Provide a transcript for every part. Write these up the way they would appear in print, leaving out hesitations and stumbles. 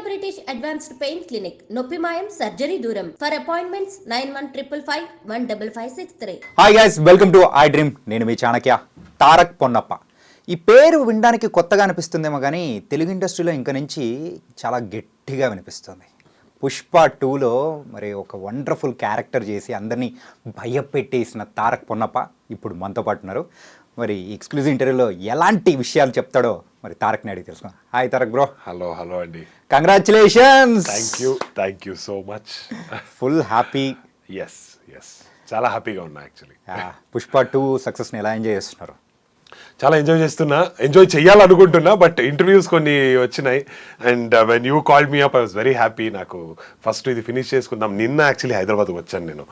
British advanced pain clinic నొప్పి మాయం surgery దూరం for appointments 9155515563. Hi guys, welcome to I dream. నేను మీ చాణక్య. తారక్ పొన్నప్ప ఈ పేరు వినడానికి కొత్తగా అనిపిస్తుందేమో కానీ తెలుగు ఇండస్ట్రీలో ఇంక నుంచి చాలా గట్టిగా వినిపిస్తుంది. పుష్ప 2లో మరి ఒక వండర్ఫుల్ క్యారెక్టర్ చేసి అందరినీ భయపెట్టేసిన తారక్ పొన్నప్ప ఇప్పుడు మనతో పాటు ఉన్నారు. మరి ఎక్స్క్లూజివ్ ఇంటర్వ్యూలో ఎలాంటి విషయాలు చెప్తాడో మరి తారక్ని అడిగి తెలుసుకున్నాం. Hi Tarak bro. హలో అండి. Congratulations. Thank you so much. Full happy. Yes చాలా హ్యాపీగా ఉన్నా యాక్చువల్లీ. పుష్ప 2 సక్సెస్ని ఎలా ఎంజాయ్ చేస్తున్నారు? చాలా ఎంజాయ్ చేయాలనుకుంటున్నా, బట్ ఇంటర్వ్యూస్ కొన్ని వచ్చినాయి and when you called me up I was very happy. నాకు ఫస్ట్ ఇది ఫినిష్ చేసుకుందాం. నిన్న యాక్చువల్లీ హైదరాబాద్కి వచ్చాను నేను.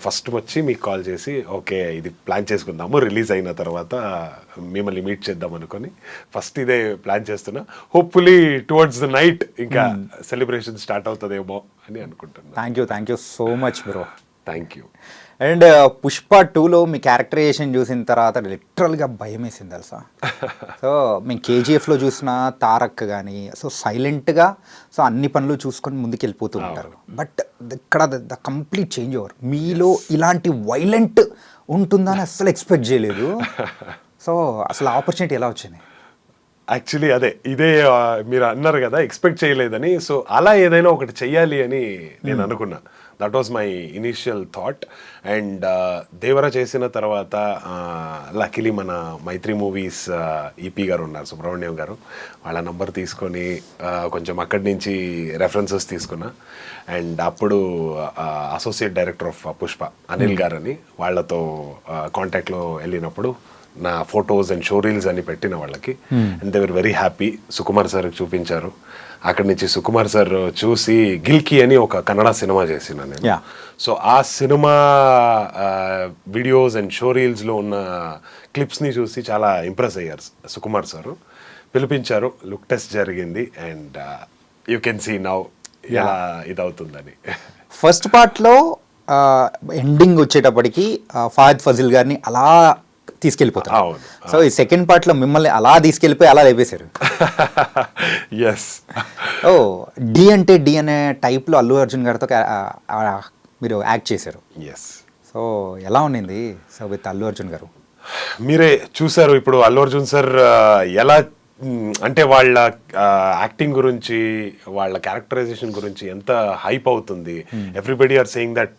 ఫస్ట్ వచ్చి మీకు కాల్ చేసి ఓకే ఇది ప్లాన్ చేసుకుందాము, రిలీజ్ అయిన తర్వాత మిమ్మల్ని మీట్ చేద్దాం అనుకొని ఫస్ట్ ఇదే ప్లాన్ చేస్తున్నా. హోప్ఫుల్లీ టువర్డ్స్ ద నైట్ ఇంకా సెలబ్రేషన్ స్టార్ట్ అవుతుందేమో అని అనుకుంటున్నా. Thank you so much bro. Thank you. And Pushpa 2లో మీ క్యారెక్టరైజేషన్ చూసిన తర్వాత లిటరల్గా భయం వేసింది తెలుసా. సో మేము కేజీఎఫ్లో చూసిన తారక్ కానీ సో సైలెంట్గా సో అన్ని పనులు చూసుకొని ముందుకు వెళ్ళిపోతూ ఉంటారు. బట్ ఇక్కడ ద కంప్లీట్ చేంజ్ ఓవర్. మీలో ఇలాంటి వైలెంట్ ఉంటుందని అస్సలు ఎక్స్పెక్ట్ చేయలేదు. సో అసలు ఆపర్చునిటీ ఎలా వచ్చింది? యాక్చువల్లీ ఇదే మీరు అన్నారు కదా ఎక్స్పెక్ట్ చేయలేదని. సో అలా ఏదైనా ఒకటి చెయ్యాలి అని నేను అనుకున్నా. That was my initial thought. And Devara చేసిన తర్వాత లక్కీలీ మన మైత్రి మూవీస్ ఈపీ గారు ఉన్నారు, సుబ్రహ్మణ్యం గారు, వాళ్ళ నంబర్ తీసుకొని కొంచెం అక్కడి నుంచి రెఫరెన్సెస్ తీసుకున్నా. అండ్ అప్పుడు associate director of Pushpa Anil గారు అని వాళ్ళతో కాంటాక్ట్లో వెళ్ళినప్పుడు నా ఫొటోస్ అండ్ షో రీల్స్ అని పెట్టిన వాళ్ళకి and they were very happy. Sukumar sir చూపించారు. అక్కడి నుంచి సుకుమార్ సార్ చూసి గిల్కి అని ఒక కన్నడ సినిమా చేసిన నేను. సో ఆ సినిమా వీడియోస్ అండ్ షో రీల్స్లో ఉన్న క్లిప్స్ని చూసి చాలా ఇంప్రెస్ అయ్యారు సుకుమార్ సార్. పిలిపించారు, లుక్ టెస్ట్ జరిగింది and you can see now ఎలా ఇదవుతుందని. ఫస్ట్ పార్ట్లో ఎండింగ్ వచ్చేటప్పటికి ఫహద్ ఫజిల్ గారిని అలా తీసుకెళ్ళిపోతారు. సో ఈ సెకండ్ పార్ట్లో మిమ్మల్ని అలా తీసుకెళ్ళిపోయి అలా లేపేశారు. ఎస్. ఓ డి అంటే డి అనే టైప్లో అల్లు అర్జున్ గారితో మీరు యాక్ట్ చేశారు. ఎస్. సో ఎలా ఉండింది సో విత్ అల్లు అర్జున్ గారు? మీరే చూసారు ఇప్పుడు అల్లు అర్జున్ సార్ ఎలా అంటే వాళ్ళ యాక్టింగ్ గురించి వాళ్ళ క్యారెక్టరైజేషన్ గురించి ఎంత హైప్ అవుతుంది. Everybody are saying that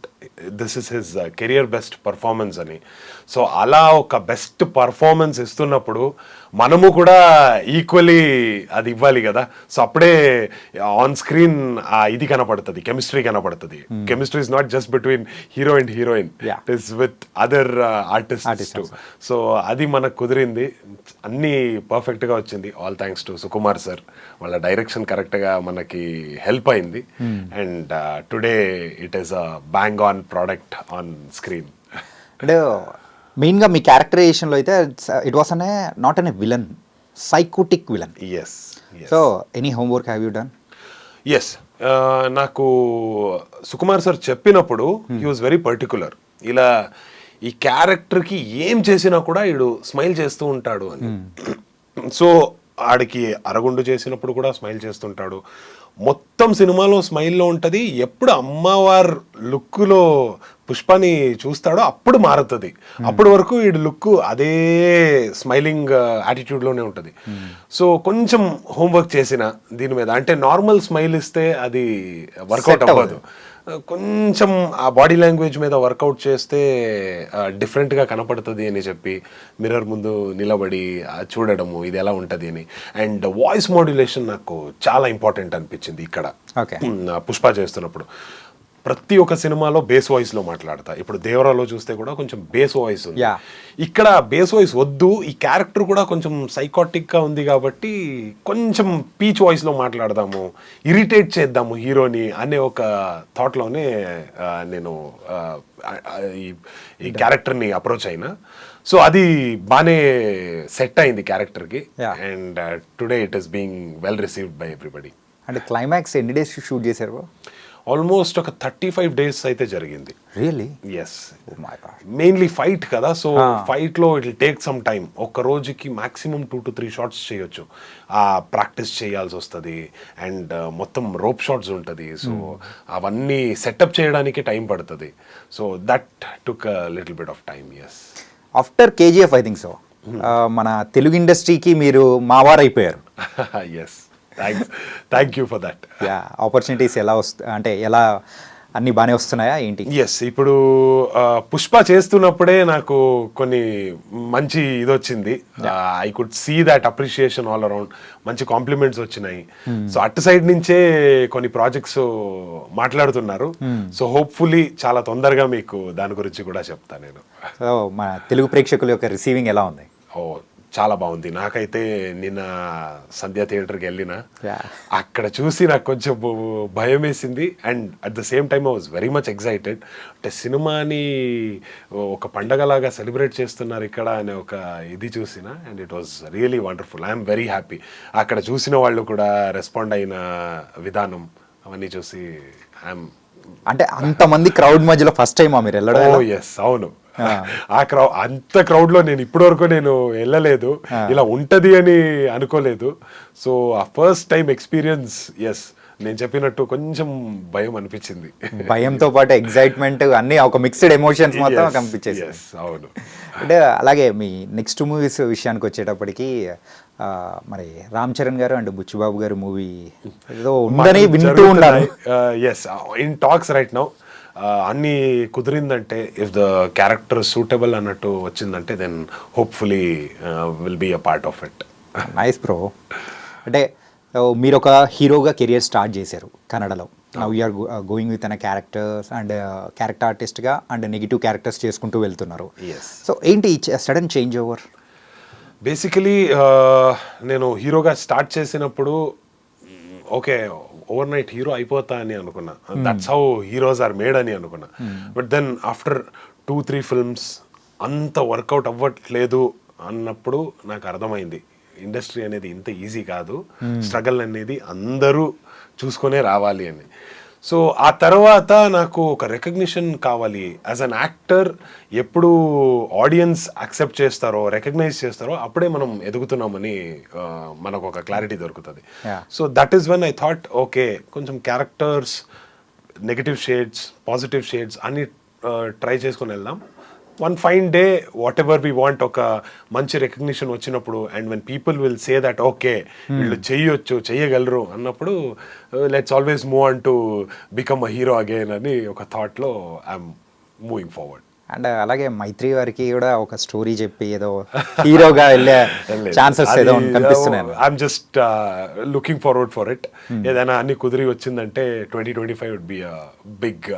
this is his career best performance అని. సో అలా ఒక బెస్ట్ పర్ఫార్మెన్స్ ఇస్తున్నప్పుడు మనము కూడా ఈక్వలీ అది ఇవ్వాలి కదా. సో అప్పుడే ఆన్ స్క్రీన్ ఇది కనపడుతుంది, కెమిస్ట్రీ కనపడుతుంది. Chemistry is not just between hero and heroine, it is with other artist. So అది మనకు కుదిరింది, అన్నీ పర్ఫెక్ట్గా వచ్చింది. All thanks to Sukumar sir. వాళ్ళ డైరెక్షన్ కరెక్ట్గా మనకి హెల్ప్ అయింది. And today it is a bang on product on screen. అంటే మెయిన్గా మీ క్యారెక్టరైజేషన్లో అయితే ఇట్ వాస్ అనే not an a villain, psychotic villain. Yes. So any homework have you done? Yes. నాకు సుకుమార్ సార్ చెప్పినప్పుడు హీ వాజ్ వెరీ పర్టికులర్. ఇలా ఈ క్యారెక్టర్కి ఏం చేసినా కూడా వీడు స్మైల్ చేస్తూ ఉంటాడు అని. సో ఆడికి అరగుండు చేసినప్పుడు కూడా స్మైల్ చేస్తుంటాడు. మొత్తం సినిమాలో స్మైల్లో ఉంటుంది. ఎప్పుడు అమ్మవారు లుక్లో పుష్పని చూస్తాడో అప్పుడు మారుతుంది. అప్పటి వరకు వీడి లుక్ అదే స్మైలింగ్ యాటిట్యూడ్లోనే ఉంటుంది. సో కొంచెం హోంవర్క్ చేసిన దీని మీద, అంటే నార్మల్ స్మైల్ ఇస్తే అది వర్కౌట్ అవ్వదు. కొంచెం ఆ బాడీ లాంగ్వేజ్ మీద వర్కౌట్ చేస్తే డిఫరెంట్గా కనపడుతుంది అని చెప్పి మిర్రర్ ముందు నిలబడి చూడడము ఇది ఎలా ఉంటుంది అని. అండ్ వాయిస్ మాడ్యులేషన్ నాకు చాలా ఇంపార్టెంట్ అనిపించింది ఇక్కడ పుష్ప చేస్తున్నప్పుడు. ప్రతి ఒక్క సినిమాలో బేస్ వాయిస్లో మాట్లాడతా. ఇప్పుడు దేవరాలో చూస్తే కూడా కొంచెం బేస్ వాయిస్ ఉంది. ఇక్కడ బేస్ వాయిస్ వద్దు, ఈ క్యారెక్టర్ కూడా కొంచెం సైకాటిక్గా ఉంది కాబట్టి కొంచెం పీచ్ వాయిస్లో మాట్లాడదాము, ఇరిటేట్ చేద్దాము హీరోని అనే ఒక థాట్లోనే నేను ఈ క్యారెక్టర్ని అప్రోచ్ అయినా. సో అది బాగానే సెట్ అయింది క్యారెక్టర్కి. And today it is being well received by everybody. అంటే క్లైమాక్స్ ఎన్ని డేస్ షూట్ చేశారు? ఆల్మోస్ట్ ఒక 35 days అయితే జరిగింది. రియల్లీ? ఎస్, మెయిన్లీ ఫైట్ కదా, సో ఫైట్లో it will take some time. ఒక్క రోజుకి మాక్సిమం 2 to 3 షాట్స్ చేయొచ్చు. ప్రాక్టీస్ చేయాల్సి వస్తుంది అండ్ మొత్తం రోప్ షాట్స్ ఉంటుంది. సో అవన్నీ సెటప్ చేయడానికి టైం పడుతుంది. So that took a little bit of time. Yes. After KGF I think so మన తెలుగు ఇండస్ట్రీకి మీరు మావారు అయిపోయారు. Yes, thank you for that. Yeah, opportunities ఎలా అంటే ఎలా అన్ని బాగానే వస్తున్నాయా ఏంటి? ఎస్, ఇప్పుడు పుష్ప చేస్తున్నప్పుడే నాకు కొన్ని మంచి ఇది వచ్చింది. I could see that appreciation all around. మంచి కాంప్లిమెంట్స్ వచ్చినాయి. సో అటు సైడ్ నుంచే కొన్ని ప్రాజెక్ట్స్ మాట్లాడుతున్నారు. సో హోప్ఫుల్లీ చాలా తొందరగా మీకు దాని గురించి కూడా చెప్తాను నేను. సో మన తెలుగు ప్రేక్షకుల యొక్క రిసీవింగ్ ఎలా ఉంది? ఓ, చాలా బాగుంది. నాకైతే నిన్న సంధ్య థియేటర్కి వెళ్ళిన అక్కడ చూసి నాకు కొంచెం భయం వేసింది and at the same time I was very much excited. అంటే సినిమాని ఒక పండగలాగా సెలబ్రేట్ చేస్తున్నారు ఇక్కడ అనే ఒక ఇది చూసిన and it was really wonderful. I'm very happy. అక్కడ చూసిన వాళ్ళు కూడా రెస్పాండ్ అయిన విధానం అవన్నీ చూసి ఐఎమ్. అంటే అంతమంది క్రౌడ్ మధ్యలో ఫస్ట్ టైం మీరు వెళ్ళడం? ఎస్, అవును. అంత క్రౌడ్ లో నేను ఇప్పటివరకు నేను వెళ్ళలేదు, ఇలా ఉంటది అని అనుకోలేదు. సో ఆ ఫస్ట్ టైం ఎక్స్పీరియన్స్, ఎస్, నేను చెప్పినట్టు కొంచెం భయం అనిపించింది. భయంతో పాటు ఎక్సైట్మెంట్ అన్ని ఒక మిక్స్డ్ ఎమోషన్స్ మొత్తం కనిపించేసి. అవును. అంటే అలాగే మీ నెక్స్ట్ మూవీస్ విషయానికి వచ్చేటప్పటికి మరి రామ్ చరణ్ గారు అండ్ బుచ్చిబాబు గారు మూవీ ఏదో ఉందని వింటూ ఉన్నాను. Yes, in talks right now. అన్నీ కుదిరిందంటే, ఇఫ్ ద క్యారెక్టర్ సూటబుల్ అన్నట్టు వచ్చిందంటే then hopefully will be a part of it. Nice bro. అంటే మీరు ఒక హీరోగా కెరియర్ స్టార్ట్ చేశారు కన్నడలో. Now you're going with an characters and character ఆర్టిస్ట్గా అండ్ నెగిటివ్ క్యారెక్టర్స్ చేసుకుంటూ వెళ్తున్నారు. సో ఏంటి సడన్ చేంజ్ ఓవర్? బేసికలీ నేను హీరోగా స్టార్ట్ చేసినప్పుడు ఓకే ఓవర్ నైట్ హీరో అయిపోతా అని అనుకున్నా. That's how heroes are made అని అనుకున్నా. బట్ దెన్ ఆఫ్టర్ 2-3 ఫిల్మ్స్ అంత వర్కౌట్ అవ్వట్లేదు అన్నప్పుడు నాకు అర్థమైంది ఇండస్ట్రీ అనేది ఇంత ఈజీ కాదు, స్ట్రగల్ అనేది అందరూ చూసుకునే రావాలి అని. సో ఆ తర్వాత నాకు ఒక రికగ్నిషన్ కావాలి యాజ్ అన్ యాక్టర్. ఎప్పుడు ఆడియన్స్ యాక్సెప్ట్ చేస్తారో, రికగ్నైజ్ చేస్తారో అప్పుడే మనం ఎదుగుతున్నామని మనకు ఒక క్లారిటీ దొరుకుతుంది. So that is when I thought okay, కొంచెం characters, negative shades, positive shades అన్ని ట్రై చేసుకొని వెళ్దాం. One fine day what we want, ఒక మంచి రికగ్నిషన్ వచ్చినప్పుడు and when people will say that okay వీళ్ళు చెయ్యగలరు అన్నప్పుడు let's always move on to become a hero again అని ఒక థాట్లో ఐఎమ్ మూవింగ్ ఫార్వర్డ్. అండ్ అలాగే మైత్రి వారికి కూడా ఒక స్టోరీ చెప్పి ఏదో హీరోగా వెళ్ళే ఛాన్సెస్ ఏదో కనిపిస్తున్నాయి. I'm just looking forward for it. ఏదైనా అన్ని కుదిరి వచ్చిందంటే 2025 వుడ్ బి అ బిగ్.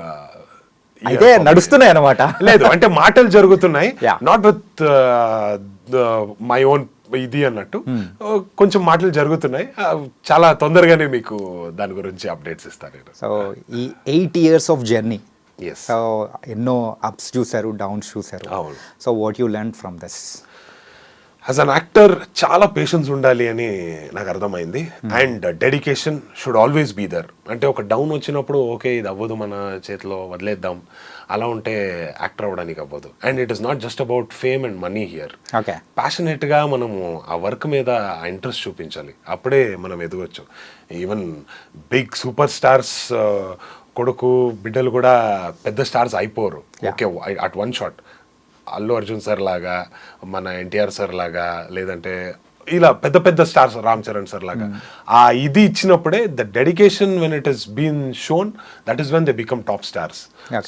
అయితే నడుస్తున్నాయి అన్నమాట. లేదు అంటే మాటలు జరుగుతున్నాయి, నాట్ విత్ మై ఓన్ ఇది అన్నట్టు. కొంచెం మాటలు జరుగుతున్నాయి. చాలా తొందరగానే మీకు దాని గురించి అప్డేట్స్ ఇస్తాను. సో ఈ 8 years ఆఫ్ జర్నీ, సో ఎన్నో అప్స్ చూసారు, డౌన్స్ చూసారు. So what you learn from this? As an actor చాలా పేషెన్స్ ఉండాలి అని నాకు అర్థమైంది. And dedication should always be there. అంటే ఒక డౌన్ వచ్చినప్పుడు ఓకే ఇది అవ్వదు మన చేతిలో వదిలేద్దాం అలా ఉంటే యాక్టర్ అవ్వడానికి అవ్వదు. And it is not just about fame and money here. ప్యాషనేట్గా మనము ఆ వర్క్ మీద ఆ ఇంట్రెస్ట్ చూపించాలి, అప్పుడే మనం ఎదగొచ్చు. ఈవెన్ బిగ్ సూపర్ స్టార్స్ కొడుకు బిడ్డలు కూడా పెద్ద స్టార్స్ అయిపోరు okay at one shot. Allu Arjun sir లాగా, మన ఎన్టీఆర్ సార్ లాగా, లేదంటే ఇలా పెద్ద పెద్ద స్టార్స్, రామ్ చరణ్ సార్ లాగా ఆ ఇది ఇచ్చినప్పుడే the dedication when it has been shown, that is when they become top stars.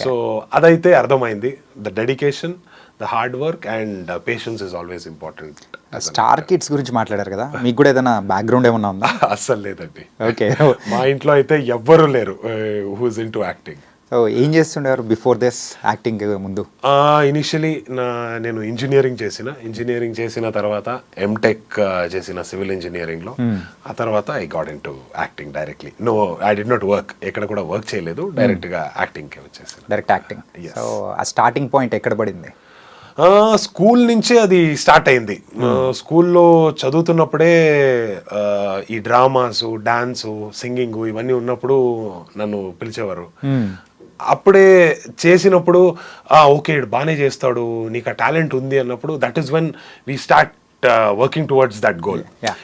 So అదైతే అర్థమైంది. The dedication, the hard work and patience is always important. Star kids గురించి మాట్లాడారు కదా, మీకు కూడా ఏదైనా బ్యాక్గ్రౌండ్ ఏమన్నా ఉందా? అస్సలు లేదండి. ఓకే, మా ఇంట్లో అయితే ఎవ్వరూ లేరు who's into acting. So ఏం చేస్తుండేవారు బిఫోర్ దిస్, యాక్టింగ్ ముందు? ఇనిషియలీ నేను ఇంజనీరింగ్ చేసిన తర్వాత ఎంటెక్ చేసిన సివిల్ ఇంజనీరింగ్లో. ఆ తర్వాత I got into acting directly. No, I did not work, ఎక్కడ కూడా వర్క్ చేయలేదు, డైరెక్ట్గా యాక్టింగ్కి వచ్చేసాను. Direct acting. సో ఆ స్టార్టింగ్ పాయింట్ ఎక్కడ పడింది? స్కూల్ నుంచే అది స్టార్ట్ అయింది. స్కూల్లో చదువుతున్నప్పుడే ఈ డ్రామాస్, డాన్స్, సింగింగ్ ఇవన్నీ ఉన్నప్పుడు నన్ను పిలిచేవారు. అప్పుడే చేసినప్పుడు ఓకే బాగానే చేస్తాడు, నీకు ఆ టాలెంట్ ఉంది అన్నప్పుడు that is when we start working towards that goal.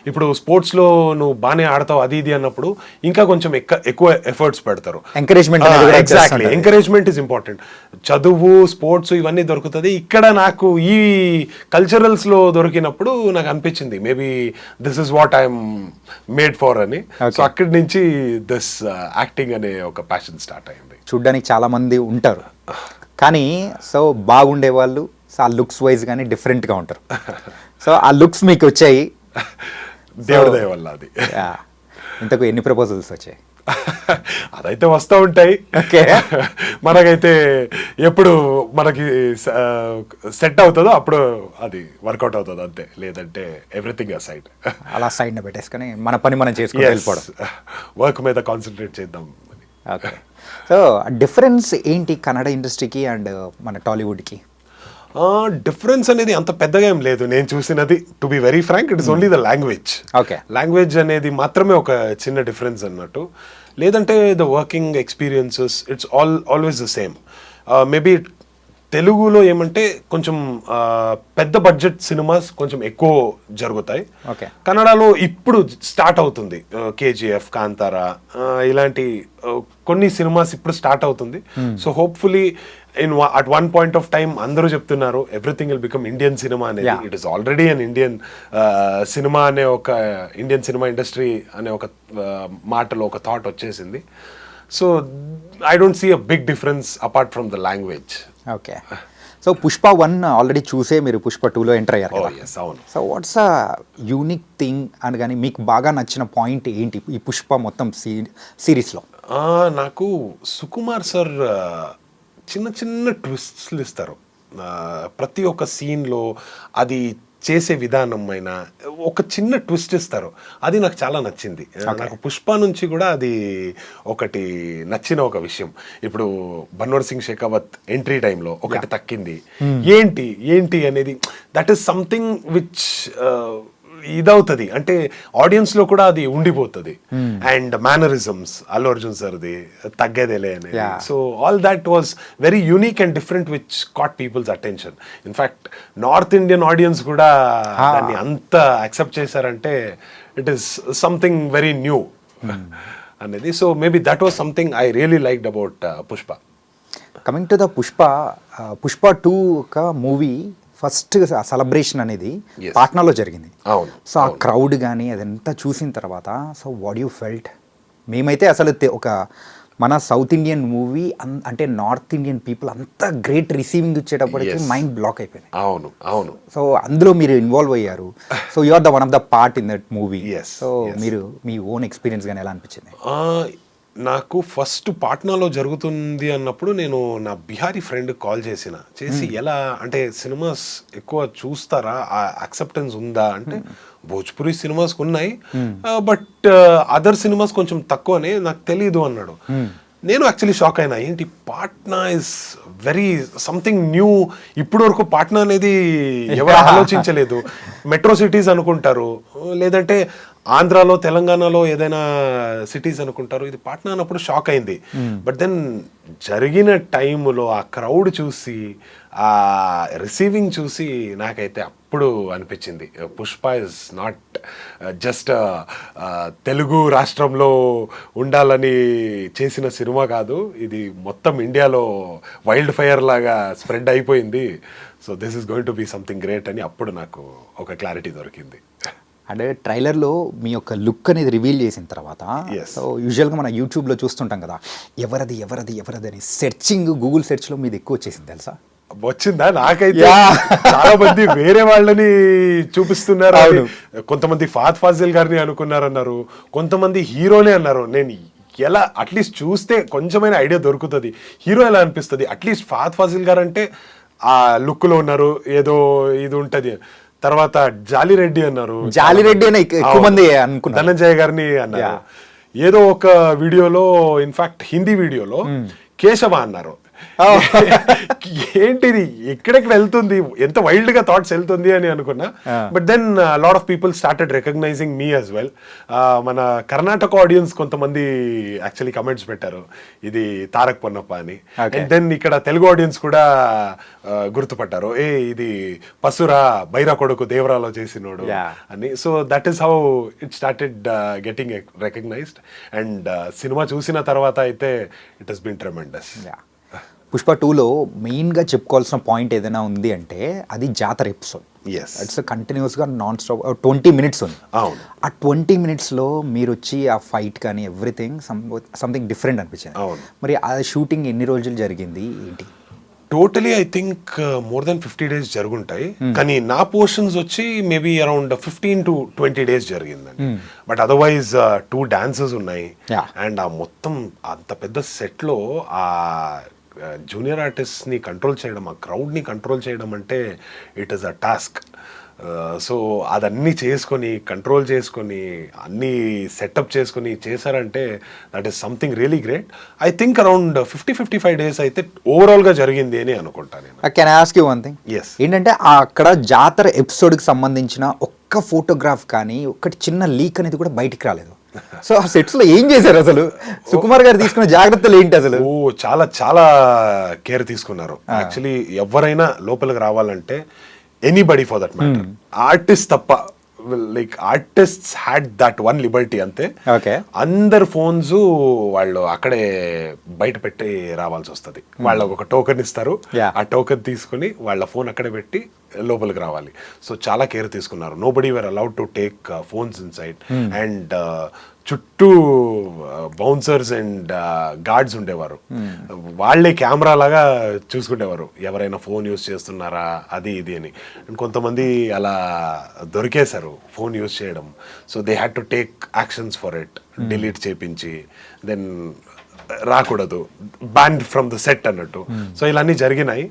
ఇప్పుడు స్పోర్ట్స్ లో నువ్వు బాగానే ఆడతావు అది ఇది అన్నప్పుడు ఇంకా కొంచెం ఎక్కువ ఎఫర్ట్స్ పెడతారు. Exactly, encouragement is important. చదువు, స్పోర్ట్స్ ఇవన్నీ దొరుకుతుంది. ఇక్కడ నాకు ఈ కల్చరల్స్ లో దొరికినప్పుడు నాకు అనిపించింది maybe this is what I'm made for అని. సో అక్కడి నుంచి దిస్ యాక్టింగ్ అనే ఒక ప్యాషన్ స్టార్ట్ అయింది. చూడ్డానికి చాలా మంది ఉంటారు కానీ సో బాగుండే వాళ్ళు ఆ లుక్స్ వైజ్ కానీ డిఫరెంట్గా ఉంటారు. సో ఆ లుక్స్ మీకు వచ్చాయి, దేవుడి దయ వల్ల. అది ఇంతకు ఎన్ని ప్రపోజల్స్ వచ్చాయి? అదైతే వస్తూ ఉంటాయి. మనకైతే ఎప్పుడు మనకి సెట్ అవుతుందో అప్పుడు అది వర్కౌట్ అవుతుంది అంతే, లేదంటే ఎవ్రీథింగ్ సైడ్ అలా సైడ్న పెట్టేసుకొని మన పని మనం చేసుకుని వెళ్ళిపోవడం, వర్క్ మీద కాన్సన్ట్రేట్ చేద్దాం. ఓకే. సో డిఫరెన్స్ ఏంటి కన్నడ ఇండస్ట్రీకి అండ్ మన టాలీవుడ్కి? డిఫరెన్స్ అనేది అంత పెద్దగా ఏం లేదు నేను చూసినది. To be very frank, it is only the language. Okay, language అనేది మాత్రమే ఒక చిన్న డిఫరెన్స్ అన్నట్టు. లేదంటే the working experiences it's always the same. Maybe తెలుగులో ఏమంటే కొంచెం పెద్ద బడ్జెట్ సినిమాస్ కొంచెం ఎక్కువ జరుగుతాయి. కన్నడలో ఇప్పుడు స్టార్ట్ అవుతుంది, కేజీఎఫ్, కాంతారా ఇలాంటి కొన్ని సినిమాస్ ఇప్పుడు స్టార్ట్ అవుతుంది. So hopefully at one point of time అందరూ చెప్తున్నారు everything will become Indian cinema అనేది. It is already an Indian cinema అనే ఒక ఇండియన్ సినిమా ఇండస్ట్రీ అనే ఒక మాటలో ఒక థాట్ వచ్చేసింది. So I don't see a big difference apart from the language. Okay. So Pushpa 1 already చూసే మీరు పుష్ప 2లో ఎంటర్ అయ్యారు కదా. అవును. So what's a unique thing అని కానీ మీకు బాగా నచ్చిన పాయింట్ ఏంటి ఈ పుష్ప మొత్తం సిరీస్లో? నాకు సుకుమార్ సార్ చిన్న చిన్న ట్విస్ట్లు ఇస్తారు ప్రతి ఒక్క సీన్లో. అది చేసే విధానం అయినా ఒక చిన్న ట్విస్ట్ ఇస్తారు, అది నాకు చాలా నచ్చింది. నాకు పుష్ప నుంచి కూడా అది ఒకటి నచ్చిన ఒక విషయం. ఇప్పుడు బన్వర్ సింగ్ షెకావత్ ఎంట్రీ టైంలో ఒకటి తక్కింది. ఏంటి అనేది దట్ ఈస్ సంథింగ్ విచ్ ఇదవుతుంది, అంటే ఆడియన్స్ లో కూడా అది ఉండిపోతుంది. అండ్ మేనరిజమ్స్ అల్లు అర్జున్ సార్ది తగ్గేదేలే అనేది. So all that was very unique and different which caught people's attention. In fact north Indian audience కూడా దాన్ని అంత యాక్సెప్ట్ చేశారంటే it is something very new అనేది. So maybe that was something I really liked about Pushpa. Coming to the Pushpa 2 ఒక movie first celebration అనేది పాట్నాలో జరిగింది. So ఆ crowd కానీ అదంతా చూసిన తర్వాత సో వాట్ యూ ఫెల్ట్? మేమైతే అసలు ఒక మన సౌత్ ఇండియన్ మూవీ అంటే నార్త్ ఇండియన్ పీపుల్ అంతా గ్రేట్ రిసీవింగ్ ఇచ్చేటప్పటికి మైండ్ బ్లాక్ అయిపోయింది. అవును. సో అందులో మీరు ఇన్వాల్వ్ అయ్యారు. So you are the one of the part in that movie. So మీరు మీ ఓన్ ఎక్స్పీరియన్స్ కానీ ఎలా అనిపించింది? నాకు ఫస్ట్ పాట్నాలో జరుగుతుంది అన్నప్పుడు నేను నా బిహారీ ఫ్రెండ్ కాల్ చేసి ఎలా అంటే సినిమాస్ ఎక్కువ చూస్తారా, ఆ యాక్సెప్టెన్స్ ఉందా అంటే భోజ్పురి సినిమాస్ ఉన్నాయి బట్ అదర్ సినిమాస్ కొంచెం తక్కువనే, నాకు తెలీదు అన్నాడు. నేను యాక్చువల్లీ షాక్ అయినా, ఏంటి Patna is very something new. ఇప్పటి వరకు పాట్నా అనేది ఎవరు ఆలోచించలేదు. మెట్రో సిటీస్ అనుకుంటారు, లేదంటే ఆంధ్రాలో తెలంగాణలో ఏదైనా సిటీస్ అనుకుంటారు. ఇది పాట్నా అన్నప్పుడు షాక్ అయింది. బట్ దెన్ జరిగిన టైంలో ఆ క్రౌడ్ చూసి ఆ రిసీవింగ్ చూసి నాకైతే అప్పుడు అనిపించింది Pushpa is not just Telugu రాష్ట్రంలో ఉండాలని చేసిన సినిమా కాదు, ఇది మొత్తం ఇండియాలో వైల్డ్ ఫైర్ లాగా స్ప్రెడ్ అయిపోయింది. So this is going to be something great అని అప్పుడు నాకు ఒక క్లారిటీ దొరికింది. అంటే ట్రైలర్లో మీ యొక్క లుక్ అనేది రివీల్ చేసిన తర్వాత సో యూజువల్గా మనం యూట్యూబ్లో చూస్తుంటాం కదా, ఎవరది అని సెర్చింగ్ గూగుల్ సెర్చ్లో మీది ఎక్కువ వచ్చేసింది తెలుసా? వచ్చిందా? నాకైతే చాలా మంది వేరే వాళ్ళని చూపిస్తున్నారు. కొంతమంది ఫహద్ ఫాజిల్ గారిని అనుకున్నారన్నారు, కొంతమంది హీరోనే అన్నారు. నేను ఎలా అట్లీస్ట్ చూస్తే కొంచెమైనా ఐడియా దొరుకుతుంది హీరో ఎలా అనిపిస్తుంది. అట్లీస్ట్ ఫహద్ ఫాజిల్ గారు అంటే ఆ లుక్లో ఉన్నారు, ఏదో ఇది ఉంటుంది. తర్వాత జాలిరెడ్డి అన్నారు, ధనంజయ గారిని అన్నారు. ఏదో ఒక వీడియోలో ఇన్ఫాక్ట్ హిందీ వీడియోలో కేశవ అన్నారు. ఏంటిది ఎక్కడెక్కడ వెళ్తుంది, ఎంత వైల్డ్ గా థాట్స్ వెళ్తుంది అని అనుకున్నా. But then lot of people started recognizing మీ యాజ్ వెల్. మన కర్ణాటక ఆడియన్స్ కొంతమంది యాక్చువల్లీ కమెంట్స్ పెట్టారు ఇది తారక్ పొన్నప్ప అని. అండ్ దెన్ ఇక్కడ తెలుగు ఆడియన్స్ కూడా గుర్తుపట్టారు, ఇది పసురా బైరా కొడుకు దేవరాలో చేసినోడు అని. So that is how it started getting recognized. And సినిమా చూసిన తర్వాత అయితే it has been tremendous. Pushpa 2లో మెయిన్గా చెప్పుకోవాల్సిన పాయింట్ ఏదైనా ఉంది అంటే అది జాతర ఎపిసోడ్. ఇట్స్ కంటిన్యూస్గా నాన్ స్టాప్ 20 minutes ఉంది. అవును. ఆ 20 minutesలో మీరు వచ్చి ఆ ఫైట్ కానీ ఎవ్రీథింగ్ సంథింగ్ డిఫరెంట్ అనిపించింది. మరి ఆ షూటింగ్ ఎన్ని రోజులు జరిగింది ఏంటి? Totally I think more than 50 days జరుగుంటాయి. కానీ నా పోర్షన్స్ వచ్చి మేబీ అరౌండ్ 15 to 20 days జరిగిందండి. బట్ అదర్వైజ్ 2 dances ఉన్నాయి. అండ్ ఆ మొత్తం అంత పెద్ద సెట్లో ఆ జూనియర్ ఆర్టిస్ట్ని కంట్రోల్ చేయడం, ఆ క్రౌడ్ని కంట్రోల్ చేయడం అంటే it is a task. So అదన్నీ చేసుకొని కంట్రోల్ చేసుకొని అన్నీ సెటప్ చేసుకొని చేశారంటే that is something really great. I think around 50-55 days అయితే ఓవరాల్గా జరిగింది అని అనుకుంటాను నేను. Can I ask you one thing? ఏంటంటే అక్కడ జాతర ఎపిసోడ్కి సంబంధించిన ఒక్క ఫోటోగ్రాఫ్ కానీ ఒక్కటి చిన్న లీక్ అనేది కూడా బయటికి రాలేదు. సో ఆ సెట్స్ లో ఏం చేశారు అసలు? సుకుమార్ గారు తీసుకున్న జాగ్రత్తలు ఏంటి అసలు? చాలా చాలా కేర్ తీసుకున్నారు. యాక్చువల్లీ ఎవరైనా లోపలికి రావాలంటే anybody for that matter, artist తప్ప, like artists had that one liberty అంతే. అందరు ఫోన్స్ వాళ్ళు అక్కడే బయట పెట్టి రావాల్సి వస్తుంది. వాళ్ళకు ఒక టోకెన్ ఇస్తారు, ఆ టోకెన్ తీసుకుని వాళ్ళ ఫోన్ అక్కడే పెట్టి లోపలికి రావాలి. సో చాలా కేర్ తీసుకున్నారు. Nobody were allowed to take phones inside. And చుట్టూ బౌన్సర్స్ అండ్ గార్డ్స్ ఉండేవారు. వాళ్ళే కెమెరా లాగా చూసుకునేవారు ఎవరైనా ఫోన్ యూస్ చేస్తున్నారా అది ఇది అని. కొంతమంది అలా దొరికేశారు ఫోన్ యూస్ చేయడం. So they had to take actions for it. Delete చేపించి దెన్ రాకూడదు, బ్యాన్ ఫ్రమ్ ద సెట్ అన్నట్టు. సో ఇలా అన్నీ జరిగినాయి.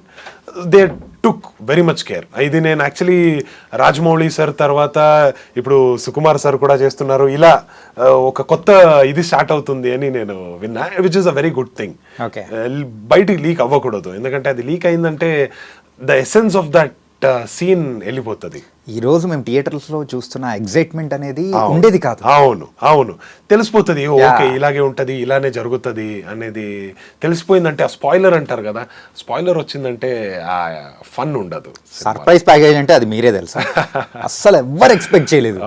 They took very much care. ఇది నేను యాక్చువల్లీ రాజమౌళి సార్ తర్వాత ఇప్పుడు సుకుమార్ సార్ కూడా చేస్తున్నారు. ఇలా ఒక కొత్త ఇది స్టార్ట్ అవుతుంది అని నేను విన్నా, which is a very good thing. బయటికి లీక్ అవ్వకూడదు, ఎందుకంటే అది లీక్ అయిందంటే the essence of that scene వెళ్ళిపోతుంది. ఈ రోజు మేము థియేటర్స్ లో చూస్తున్న ఎగ్జైట్మెంట్ అనేది ఉండేది కాదు. అవును అవును, తెలిసిపోతుంది. ఓకే ఇలాగే ఉంటది, ఇలానే జరుగుతుంది అనేది తెలిసిపోయిందంటే, ఆ స్పాయిలర్ అంటారు కదా, స్పాయిలర్ వచ్చిందంటే ఆ ఫన్ ఉండదు. సర్ప్రైజ్ ప్యాకేజ్ అంటే అది మీరే తెలుసా, అస్సలు ఎవరు ఎక్స్పెక్ట్ చేయలేదు.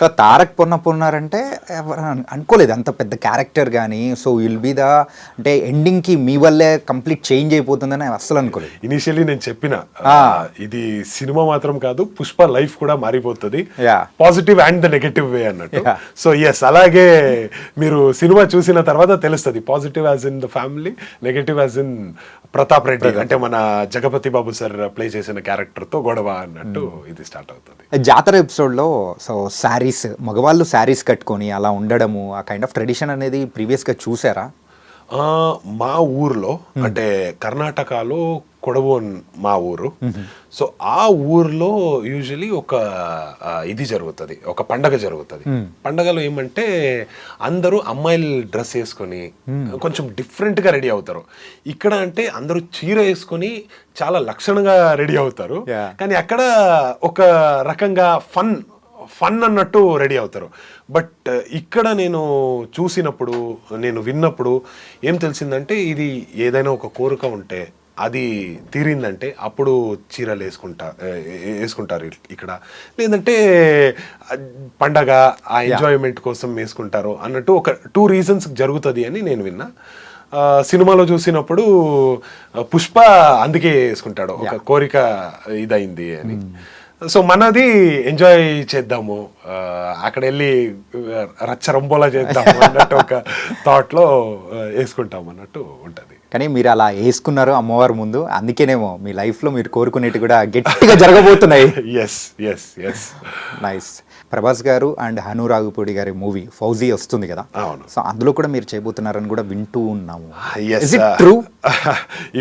సో తారక్ పొన్నప్ప ఉన్నారంటే ఎవరు అనుకోలేదు అంత పెద్ద క్యారెక్టర్ కానీ. సో విల్ బి ద అంటే ఎండింగ్ కి మీ వల్లే కంప్లీట్ చేంజ్ అయిపోతుందని అస్సలు అనుకోలేదు. ఇనిషియల్లీ నేను చెప్పిన ఇది సినిమా మాత్రం కాదు, పుష్ప లైఫ్ కూడా మారిపోతుంది, పాజిటివ్ అండ్ ద నెగటివ్ వే అన్నట్టు. సో ఎస్, అలాగే మీరు సినిమా చూసిన తర్వాత తెలుస్తుంది. Positive as in the family, negative as in Pratap Reddy అంటే మన జగపతి బాబు సార్ ప్లే చేసిన క్యారెక్టర్ తో గొడవ అన్నట్టు ఇది స్టార్ట్ అవుతుంది. జాతర ఎపిసోడ్ లో సో శారీస్, మగవాళ్ళు శారీస్ కట్టుకొని అలా ఉండడము, ఆ కైండ్ ఆఫ్ ట్రెడిషన్ అనేది ప్రీవియస్ గా చూసారా? మా ఊర్లో అంటే కర్ణాటకలో కొడవు మా ఊరు. సో ఆ ఊర్లో యూజువలీ ఒక ఇది జరుగుతుంది, ఒక పండగ జరుగుతుంది. పండగలో ఏమంటే అందరూ అమ్మాయిలు డ్రెస్ వేసుకొని కొంచెం డిఫరెంట్ గా రెడీ అవుతారు. ఇక్కడ అంటే అందరూ చీర వేసుకొని చాలా లక్షణంగా రెడీ అవుతారు, కానీ అక్కడ ఒక రకంగా ఫన్ అన్నట్టు రెడీ అవుతారు. బట్ ఇక్కడ నేను చూసినప్పుడు, నేను విన్నప్పుడు ఏం తెలిసిందంటే, ఇది ఏదైనా ఒక కోరిక ఉంటే అది తీరిందంటే అప్పుడు చీరలు వేసుకుంటారు ఇక్కడ, లేదంటే పండగ ఆ ఎంజాయ్మెంట్ కోసం వేసుకుంటారు అన్నట్టు ఒక 2 reasons జరుగుతుంది అని నేను విన్నా. సినిమాలో చూసినప్పుడు పుష్ప అందుకే వేసుకుంటాడు, ఒక కోరిక ఇదైంది అని. సో మనది ఎంజాయ్ చేద్దాము, అక్కడ వెళ్ళి రచ్చరంబోలా చేద్దాము అన్నట్టు ఒక థాట్లో వేసుకుంటాం అన్నట్టు ఉంటుంది. కానీ మీరు అలా వేసుకున్నారు అమ్మవారి ముందు, అందుకేనేమో మీ లైఫ్లో మీరు కోరుకునేవి కూడా గట్టిగా జరగబోతున్నాయి. Yes yes yes. Nice. Prabhas garu and Hanu రాఘుపూడి గారి మూవీ ఫౌజీ వస్తుంది కదా, అవును. సో అందులో కూడా మీరు చేయబోతున్నారని కూడా వింటూ ఉన్నాము. Yes, Is it true?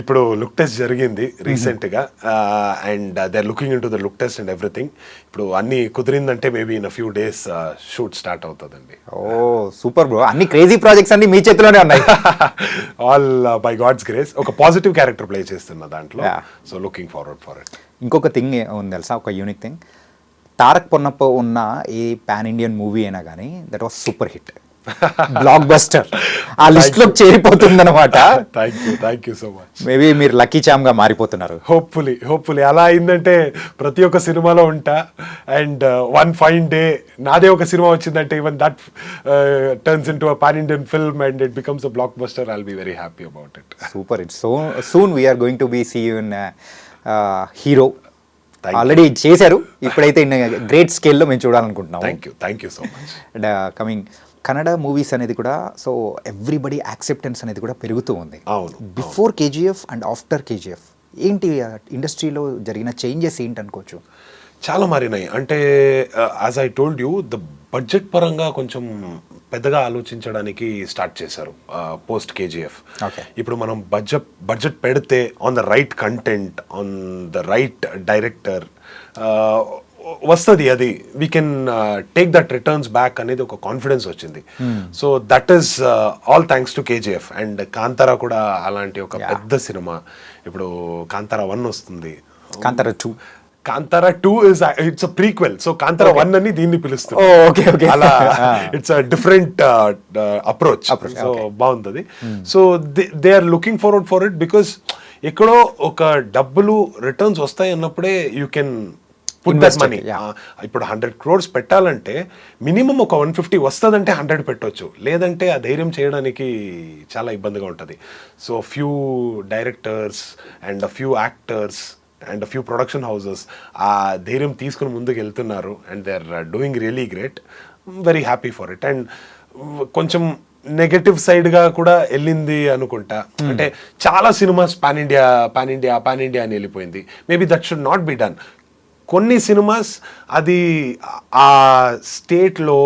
ఇప్పుడు లుక్ టెస్ట్ జరిగింది రీసెంట్ గా and they are looking into the look test and everything. ఇప్పుడు అన్ని కుదిరిందంటే maybe in few days shoot start అవుతుందండి. ఓ సూపర్ బ్రో, అన్ని క్రేజీ ప్రాజెక్ట్స్ అన్ని మీ చేతిలోనే ఉన్నాయి. All by God's grace. ఒక పాజిటివ్ క్యారెక్టర్ ప్లే చేస్తున్న దాంట్లో, so looking forward for it. ఇంకొక థింగ్ ఉంది తెలుసా, ఒక యూనిక్ థింగ్, తారక్ పొన్నప్ప ఉన్న ఏ పాన్ ఇండియన్ మూవీ అయినా కానీ that was super hit, block buster, ఆ లిస్ట్ లోకి చేరిపోతుంది అనమాట. Thank you so much. Maybe మీరు లక్కీ చామ్ గా మారిపోతున్నారు. హోప్ఫుల్లీ అలా అయిందంటే ప్రతి ఒక్క సినిమాలో ఉంటా. అండ్ వన్ ఫైన్ డే నాదే ఒక సినిమా వచ్చిందంటే even that turns into pan Indian film and it becomes a blockbuster, I'll be very happy about it. Super hit. So soon we're going to be see you in hero. Already చేశారు, ఇప్పుడైతే great స్కేల్లో మేము చూడాలనుకుంటున్నాం. Thank you so much. And coming Kannada movies అనేది కూడా, so everybody acceptance అనేది కూడా పెరుగుతూ ఉంది. అవును. Before KGF and after KGF ఏంటి ఇండస్ట్రీలో జరిగిన చేంజెస్ ఏంటి అనుకోవచ్చు? చాలా మారినాయి. అంటే as I told you, the budget పరంగా కొంచెం పెద్దగా ఆలోచించడానికి స్టార్ట్ చేశారు పోస్ట్ కేజీఎఫ్. ఇప్పుడు మనం బడ్జెట్ పెడితే on the right content, on the right director వస్తుంది, అది we can take that returns back అనేది ఒక కాన్ఫిడెన్స్ వచ్చింది. So that is all thanks to KGF. And Kantara కూడా అలాంటి ఒక పెద్ద సినిమా. ఇప్పుడు కాంతారా 1 వస్తుంది, Kantara 2 is it's a prequel. So Kantara 1 అని దీన్ని పిలుస్తుంది. అలా it's a different approach. So బాగుంటుంది. So they are looking forward for it because ఎక్కడో ఒక డబ్బులు రిటర్న్స్ వస్తాయి అన్నప్పుడే you can put that money. ఇప్పుడు 100 crores పెట్టాలంటే మినిమం ఒక 150 వస్తుందంటే 100 పెట్టవచ్చు, లేదంటే ఆ ధైర్యం చేయడానికి చాలా ఇబ్బందిగా ఉంటుంది. So few directors and few actors and few production houses ఆ ధైర్యం తీసుకుని ముందుకు వెళ్తున్నారు and they are doing really great. Very happy for it. And కొంచెం నెగటివ్ సైడ్గా కూడా వెళ్ళింది అనుకుంటా. అంటే చాలా సినిమాస్ పాన్ ఇండియా అని వెళ్ళిపోయింది. Maybe that should not be done. కొన్ని సినిమాస్ అది ఆ స్టేట్లో,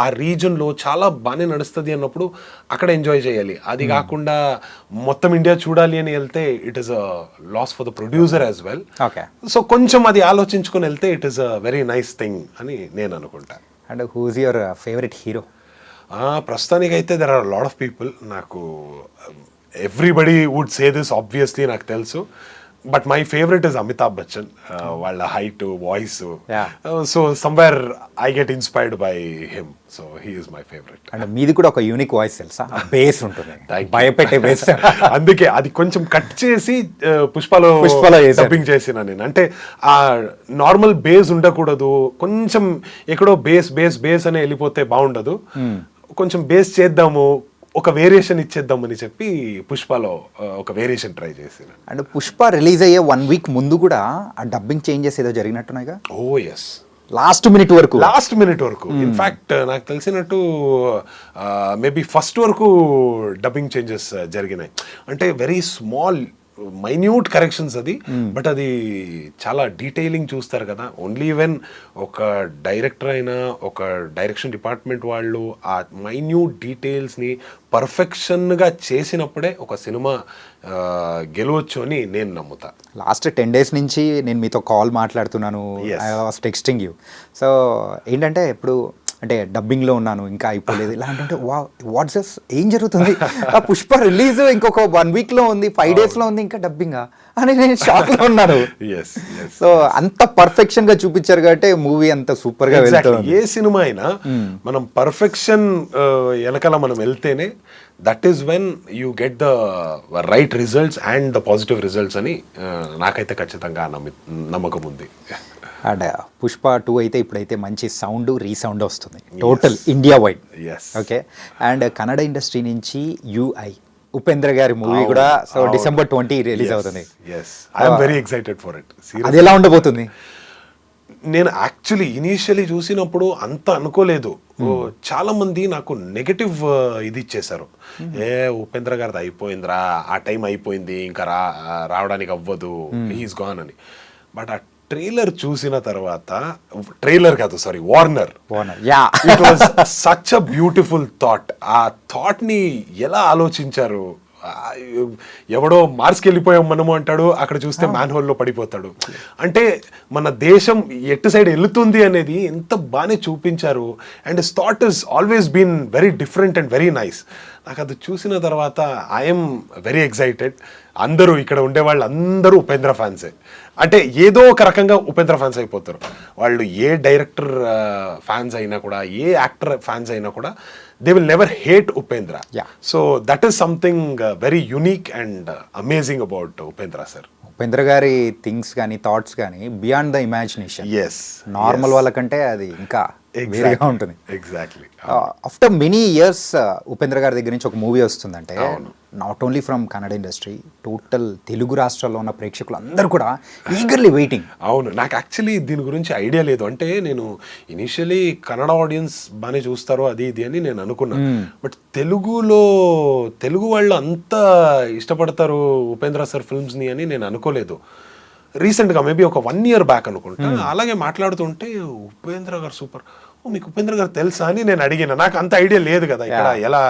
ఆ రీజన్లో చాలా బాగానే నడుస్తుంది అన్నప్పుడు అక్కడ ఎంజాయ్ చేయాలి. అది కాకుండా మొత్తం ఇండియా చూడాలి అని వెళ్తే it is a loss for the producer as well. So కొంచెం అది ఆలోచించుకొని వెళ్తే it is a very nice thing అని నేను అనుకుంటా. And who is your favourite hero? ప్రస్తుతానికి అయితే there are lot of people. నాకు everybody would say this obviously, నాకు తెలుసు. But my favourite is Amitabh Bachchan. వాళ్ళ height, voice, so somewhere I get inspired by him. So he is my favourite. And మీది కూడా ఒక unique voice తెలుసా, base ఉంటుంది, భయపెట్టే బేస్. అందుకే అది కొంచెం కట్ చేసి పుష్పలో డబ్బింగ్ చేసిన నేను. అంటే ఆ నార్మల్ బేస్ ఉండకూడదు, కొంచెం ఎక్కడో బేస్ అని వెళ్ళిపోతే బాగుండదు. కొంచెం బేస్ చేద్దాము, ఒక వేరియేషన్ ఇచ్చేద్దామని చెప్పి పుష్పలో ఒక వేరియేషన్ ట్రై చేసిన. అండ్ పుష్ప రిలీజ్ అయ్యే 1 week ముందు కూడా ఆ డబ్బింగ్ చేంజెస్ ఏదో జరిగినట్టున్నాయిగా. ఓ ఎస్, లాస్ట్ మినిట్ వరకు. ఇన్ఫాక్ట్ నాకు తెలిసినట్టు మేబీ ఫస్ట్ వరకు డబ్బింగ్ చేంజెస్ జరిగినాయి. అంటే వెరీ స్మాల్ మైన్యూట్ కరెక్షన్స్ అది, బట్ అది చాలా డీటెయిలింగ్ చూస్తారు కదా. ఓన్లీ ఈవెన్ ఒక డైరెక్టర్ అయినా, ఒక డైరెక్షన్ డిపార్ట్మెంట్ వాళ్ళు ఆ మైన్యూట్ డీటెయిల్స్ని పర్ఫెక్షన్గా చేసినప్పుడే ఒక సినిమా గెలవచ్చు అని నేను నమ్ముతా. లాస్ట్ 10 days నుంచి నేను మీతో కాల్ మాట్లాడుతున్నాను, I was texting you. So ఏంటంటే ఇప్పుడు అంటే డబ్బింగ్లో ఉన్నాను, ఇంకా అయిపోలేదు ఇలా అంటే వాట్స్ దిస్, ఏం జరుగుతుంది? ఆ పుష్ప రిలీజ్ ఇంకొక 1 weekలో ఉంది, 5 daysలో ఉంది, ఇంకా డబ్బింగా అని నేను షాక్లో ఉన్నాను. సో అంత పర్ఫెక్షన్గా చూపించారు కాబట్టి మూవీ అంత సూపర్గా వెళ్తుంది. ఏ సినిమా అయినా మనం పర్ఫెక్షన్ వెనకాల మనం వెళ్తేనే that is when you get the right results and the positive results అని నాకైతే ఖచ్చితంగా నమ్మకం ఉంది. అండ్ పుష్ప 2 అయితే ఇప్పుడైతే మంచి సౌండ్, రీసౌండ్ వస్తుంది total India wide. Okay. And Kannada industry నుంచి యుఐ ఉపేంద్ర గారి మూవీ కూడా సో December 20 రిలీజ్ అవుతుంది. I'm very excited for it. అది ఎలా ఉండబోతుంది? నేను యాక్చువల్లీ ఇనీషియలీ చూసినప్పుడు అంత అనుకోలేదు. చాలా మంది నాకు నెగటివ్ ఇది ఇచ్చేశారు. ఉపేంద్ర గారిది అయిపోయిందిరా, ఆ టైం అయిపోయింది, ఇంకా రావడానికి అవ్వదు, హీఈస్ గాన్ అని. బట్ ఆ ట్రైలర్ చూసిన తర్వాత, ట్రైలర్ కాదు sorry, Warner, yeah, it was such a beautiful thought. ఆ థాట్ ని ఎలా ఆలోచించారు? ఎవడో మార్స్కి వెళ్ళిపోయాం మనము అంటాడు, అక్కడ చూస్తే మ్యాన్ హోల్లో పడిపోతాడు. అంటే మన దేశం ఎటు సైడ్ వెళ్తుంది అనేది ఎంత బాగానే చూపించారు. And his thought is always been very different and very nice. నాకు అది చూసిన తర్వాత ఐఎమ్ వెరీ ఎక్సైటెడ్. అందరూ ఇక్కడ ఉండే వాళ్ళు అందరూ ఉపేంద్ర ఫ్యాన్సే. అంటే ఏదో ఒక రకంగా ఉపేంద్ర ఫ్యాన్స్ అయిపోతారు వాళ్ళు. ఏ డైరెక్టర్ ఫ్యాన్స్ అయినా కూడా, ఏ యాక్టర్ ఫ్యాన్స్ అయినా కూడా, they will never hate Upendra. Yeah. So that is something very unique and amazing about Upendra sir. Upendra గారి థింగ్స్ కానీ థాట్స్ కానీ beyond the imagination. Yes. Normal వాళ్ళకంటే అది ఇంకా వేరేగా ఉంటుంది. Exactly. After many years Upendra గారి దగ్గర నుంచి ఒక మూవీ వస్తుందంటే, not only from Kannada industry, total Telugu రాష్ట్రాల్లో ఉన్న ప్రేక్షకులు అందరూ కూడా ఈగర్లీ వెయిటింగ్. అవును, నాకు యాక్చువల్లీ దీని గురించి ఐడియా లేదు. అంటే నేను ఇనిషియలీ కన్నడ ఆడియన్స్ బాగానే చూస్తారు అది ఇది అని నేను అనుకున్నాను. బట్ తెలుగు వాళ్ళు అంత ఇష్టపడతారు ఉపేంద్ర సార్ ఫిల్మ్స్ని అని నేను అనుకోలేదు. రీసెంట్గా మేబీ ఒక 1 year బ్యాక్ అనుకుంటా, అలాగే మాట్లాడుతుంటే ఉపేంద్ర గారు సూపర్, మీకు ఉపేంద్ర గారు తెలుసా అని నేను అడిగిన. నాకు అంత ఐడియా లేదు కదా ఇక్కడ ఎలా,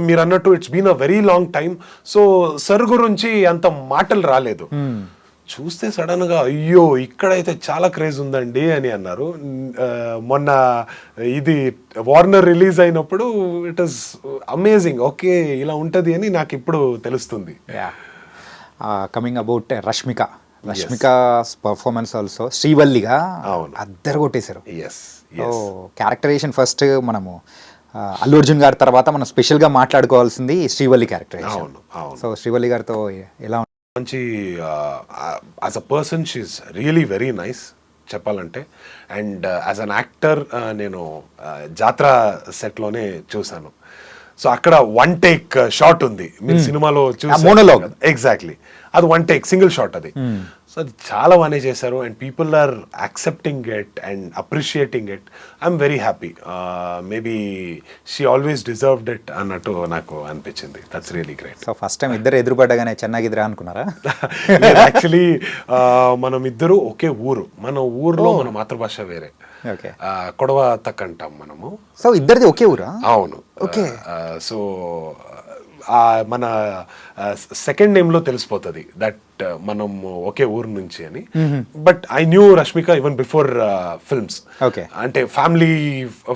మీరు అన్నట్టు it's been a very long time. So sir గురించి అంత మాటలు రాలేదు. చూస్తే సడన్ గా అయ్యో ఇక్కడైతే చాలా క్రేజ్ ఉందండి అని అన్నారు. మొన్న ఇది వార్నర్ రిలీజ్ అయినప్పుడు ఇట్ ఈస్ అమేజింగ్. ఓకే, ఇలా ఉంటది అని నాకు ఇప్పుడు తెలుస్తుంది. Coming about Rashmika's performance also, శ్రీవల్లిగా అద్దరు కొట్టేశారు. క్యారెక్టరైజేషన్ ఫస్ట్ మనము అల్లు అర్జున్ గారి తర్వాత మనం స్పెషల్గా మాట్లాడుకోవాల్సింది శ్రీవల్లి క్యారెక్టరైజేషన్. సో శ్రీవల్లి గారితో ఎలా మంచి, as a person she's really very nice చెప్పాలంటే. అండ్ యాజ్ అన్ యాక్టర్ నేను జాత్ర సెట్లోనే చూశాను. సో అక్కడ 1 take షాట్ ఉంది, మీరు సినిమాలో మోనోలాగ్. ఎగ్జాక్ట్లీ, అది 1 take సింగిల్ షాట్ అది. సో అది చాలా బాగానే చేశారు. And people are accepting it and appreciating it. I'm very happy. Maybe she always deserved it అన్నట్టు నాకు అనిపించింది. That's really great. So first time ఇద్దరు ఎదురుపడ్డగానే చెన్నాగిద్దరా అనుకున్నారా? యాక్చువల్లీ మనం ఇద్దరు ఒకే ఊరు. మన ఊర్లో మన మాతృభాష వేరే, కొడవ తక్ అంటాం మనము. సో ఇద్దరిది ఒకే ఊరా? అవును. ఓకే. సో మన సెకండ్ నేమ్లో తెలిసిపోతుంది దట్ మనం ఒకే ఊరు నుంచి అని. But I knew Rashmika even before films. అంటే ఫ్యామిలీ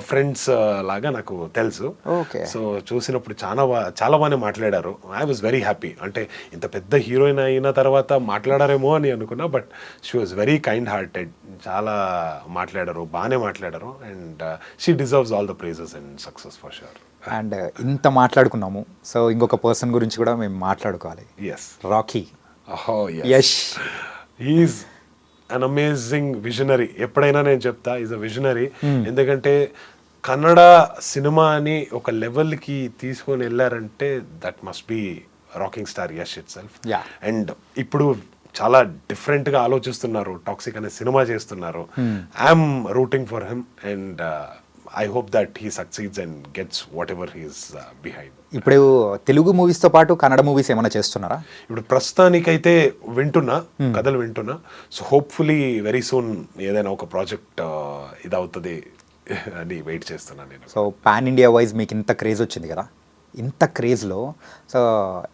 ఫ్రెండ్స్ లాగా నాకు తెలుసు. సో చూసినప్పుడు చాలా బాగానే మాట్లాడారు. I was very happy. అంటే ఇంత పెద్ద హీరోయిన్ అయిన తర్వాత మాట్లాడారేమో అని అనుకున్నా, but she was very kind hearted. చాలా మాట్లాడారు, బాగానే మాట్లాడారు. And she deserves all the prizes and success for sure. And ఇంత మాట్లాడుకున్నాము, సో ఇంకొక పర్సన్ గురించి కూడా మేము మాట్లాడుకోవాలి. Rocky. Yash, he's an amazing visionary. ఎప్పుడైనా నేను చెప్తా, ఈజ్ అ విజనరీ. ఎందుకంటే కన్నడ సినిమాని ఒక లెవెల్కి తీసుకొని వెళ్ళారంటే that must be rocking star Yash itself. And ఇప్పుడు చాలా డిఫరెంట్గా ఆలోచిస్తున్నారు. టాక్సిక్ అనే సినిమా చేస్తున్నారు. I'm rooting for him and I hope that he succeeds and gets whatever he is behind. ఇప్పుడు తెలుగు మూవీస్తో పాటు కన్నడ మూవీస్ ఏమైనా చేస్తున్నారా? ఇప్పుడు ప్రస్తుతానికైతే కథలు వింటున్నా. సో హోప్ఫుల్లీ వెరీ సూన్ ఏదైనా ఒక ప్రాజెక్ట్ ఇదవుతుంది అని వెయిట్ చేస్తున్నాను నేను. సో పాన్ ఇండియా వైజ్ మీకు ఇంత క్రేజ్ వచ్చింది కదా, ఇంత క్రేజ్లో సో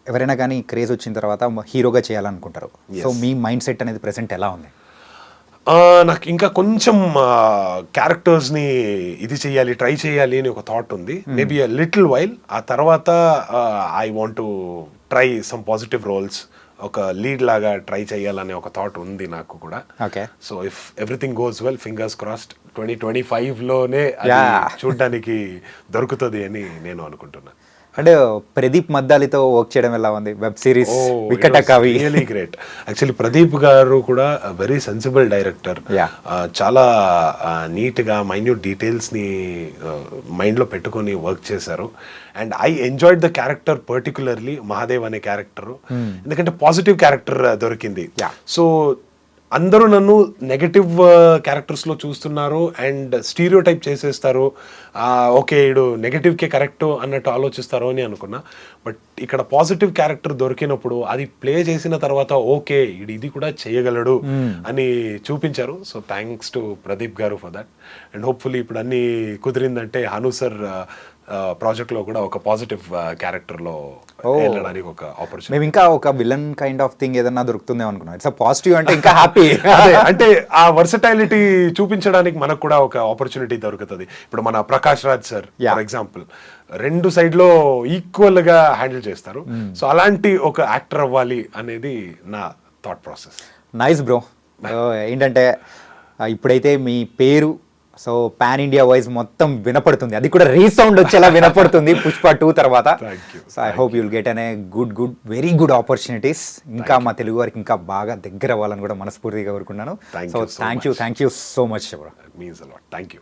ఎవరైనా కానీ క్రేజ్ వచ్చిన తర్వాత హీరోగా చేయాలనుకుంటారు. సో మీ మైండ్ సెట్ అనేది ప్రెసెంట్ ఎలా ఉంది? నాకు ఇంకా కొంచెం క్యారెక్టర్స్ని ఇది చేయాలి, ట్రై చేయాలి అని ఒక థాట్ ఉంది. Maybe a little while. ఆ తర్వాత I want to try some positive roles. ఒక లీడ్ లాగా ట్రై చేయాలనే ఒక థాట్ ఉంది నాకు కూడా. So if everything goes well, fingers crossed 2025లోనే చూడడానికి దొరుకుతుంది అని నేను అనుకుంటున్నాను. అంటే ప్రదీప్ మద్దాలితో వర్క్ చేయడం ఎలా ఉంది? Web series Vikatakavi really great. Actually Pradeep గారు కూడా వెరీ సెన్సిబుల్ డైరెక్టర్. చాలా నీట్గా మైన్యూట్ డీటెయిల్స్ని మైండ్లో పెట్టుకొని వర్క్ చేశారు. And I enjoyed the character, particularly Mahadev అనే క్యారెక్టర్. ఎందుకంటే పాజిటివ్ క్యారెక్టర్ దొరికింది. సో అందరూ నన్ను నెగటివ్ క్యారెక్టర్స్లో చూస్తున్నారు అండ్ స్టీరియో టైప్ చేసేస్తారు, ఓకే ఈడు నెగటివ్కే కరెక్ట్ అన్నట్టు ఆలోచిస్తారు అని అనుకున్నా. బట్ ఇక్కడ పాజిటివ్ క్యారెక్టర్ దొరికినప్పుడు అది ప్లే చేసిన తర్వాత ఓకే ఇది కూడా చేయగలడు అని చూపించారు. సో థ్యాంక్స్ టు ప్రదీప్ గారు ఫర్ దట్. అండ్ హోప్ఫుల్లీ ఇప్పుడు అన్ని కుదిరిందంటే హను సార్ ప్రాజెక్ట్లో కూడా ఒక పాజిటివ్ క్యారెక్టర్లో వెళ్ళడానికి ఒక ఆపర్చునిటీ. మేము ఇంకా ఒక విలన్ కైండ్ ఆఫ్ థింగ్ ఏదన్నా దొరుకుతుందేమో అనుకున్నాం. ఇట్స్ పాజిటివ్ అంటే ఇంకా హ్యాపీ. అంటే ఆ వర్సటైలిటీ చూపించడానికి మనకు కూడా ఒక ఆపర్చునిటీ దొరుకుతుంది. ఇప్పుడు మన Prakash Raj sir for example 2 సైడ్లో ఈక్వల్ గా హ్యాండిల్ చేస్తారు. సో అలాంటి ఒక యాక్టర్ అవ్వాలి అనేది నా థాట్ ప్రాసెస్. Nice bro. ఏంటంటే ఇప్పుడైతే మీ పేరు సో పాన్ ఇండియా వైజ్ మొత్తం వినపడుతుంది, అది కూడా రీసౌండ్ వచ్చేలా వినపడుతుంది పుష్ప 2 తర్వాత. So I hope you'll get అనే గుడ్ వెరీ గుడ్ ఆపర్చునిటీస్. ఇంకా మా తెలుగు వారికి ఇంకా బాగా దగ్గర అవ్వాలని కూడా మనస్ఫూర్తిగా కోరుకున్నాను. So thank you so much bro. Means a lot. Thank you.